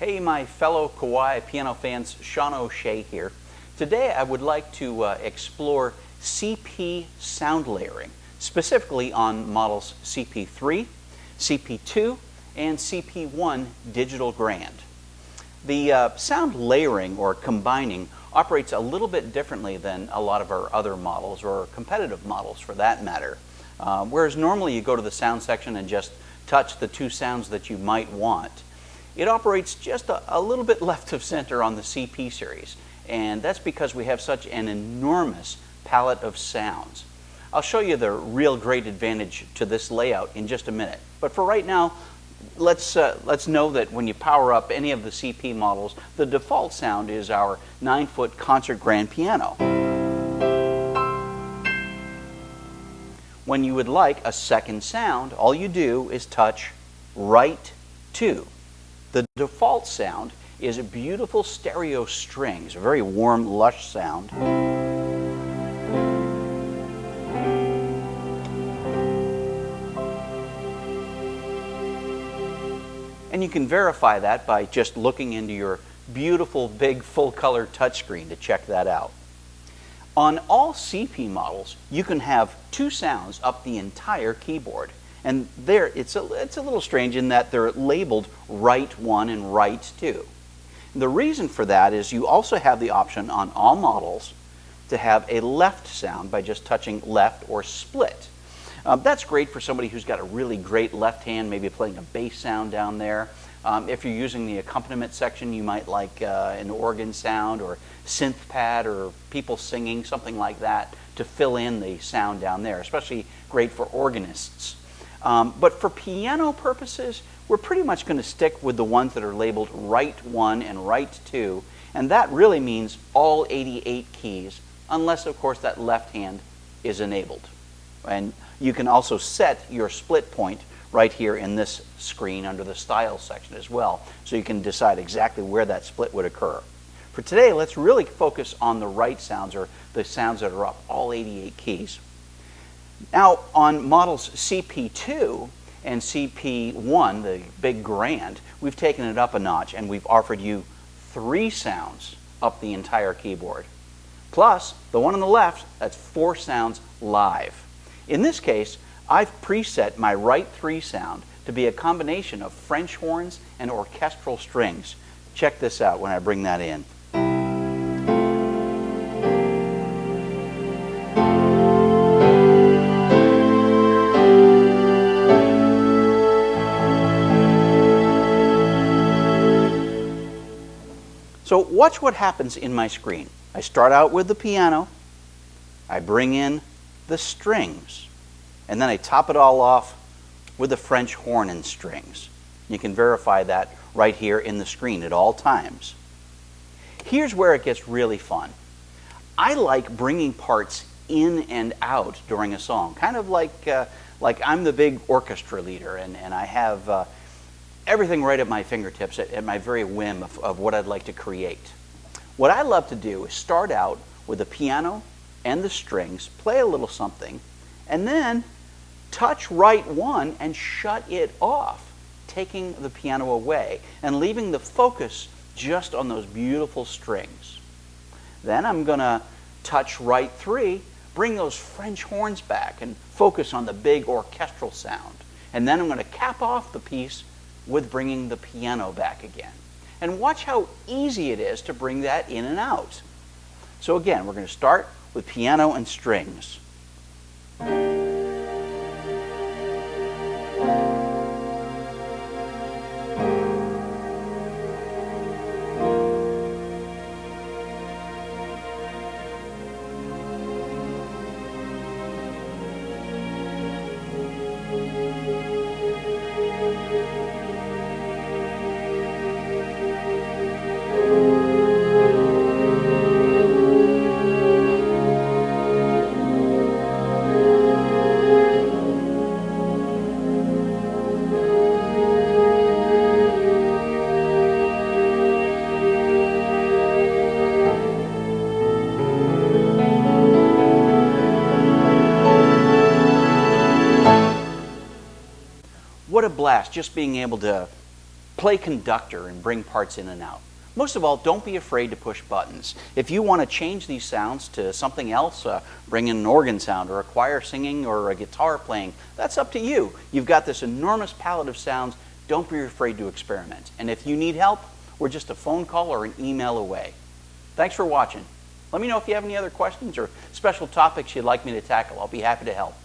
Hey, my fellow Kawai piano fans, Sean O'Shea here. Today I would like to explore CP sound layering, specifically on models CP3, CP2, and CP1 Digital Grand. The sound layering or combining operates a little bit differently than a lot of our other models or competitive models for that matter. Whereas normally you go to the sound section and just touch the two sounds that you might want. It operates just a little bit left of center on the CP series, and that's because we have such an enormous palette of sounds. I'll show you the real great advantage to this layout in just a minute, but for right now, let's know that when you power up any of the CP models, the default sound is our 9-foot concert grand piano. When you would like a second sound, all you do is touch right 2. The default sound is a beautiful stereo strings, a very warm, lush sound. And you can verify that by just looking into your beautiful, big, full-color touchscreen to check that out. On all CP models, you can have two sounds up the entire keyboard. And there, it's a little strange in that they're labeled right 1 and right 2. The reason for that is you also have the option on all models to have a left sound by just touching left or split. That's great for somebody who's got a really great left hand, maybe playing a bass sound down there. If you're using the accompaniment section, you might like an organ sound or synth pad or people singing, something like that, to fill in the sound down there, especially great for organists. But for piano purposes, we're pretty much going to stick with the ones that are labeled right 1 and right 2, and that really means all 88 keys, unless of course that left hand is enabled. And you can also set your split point right here in this screen under the Styles section as well, so you can decide exactly where that split would occur. For today, let's really focus on the right sounds, or the sounds that are up all 88 keys. Now, on models CP2 and CP1, the big grand, we've taken it up a notch and we've offered you 3 sounds up the entire keyboard. Plus, the one on the left, that's 4 sounds live. In this case, I've preset my right 3 sound to be a combination of French horns and orchestral strings. Check this out when I bring that in. So watch what happens in my screen. I start out with the piano, I bring in the strings, and then I top it all off with the French horn and strings. You can verify that right here in the screen at all times. Here's where it gets really fun. I like bringing parts in and out during a song, kind of like I'm the big orchestra leader and I have everything right at my fingertips, at my very whim of what I'd like to create. What I love to do is start out with the piano and the strings, play a little something, and then touch right 1 and shut it off, taking the piano away and leaving the focus just on those beautiful strings. Then I'm going to touch right 3, bring those French horns back and focus on the big orchestral sound. And then I'm going to cap off the piece with bringing the piano back again. And watch how easy it is to bring that in and out. So again, we're going to start with piano and strings. What a blast just being able to play conductor and bring parts in and out. Most of all, don't be afraid to push buttons. If you want to change these sounds to something else, bring in an organ sound or a choir singing or a guitar playing, that's up to you. You've got this enormous palette of sounds. Don't be afraid to experiment. And if you need help, we're just a phone call or an email away. Thanks for watching. Let me know if you have any other questions or special topics you'd like me to tackle. I'll be happy to help.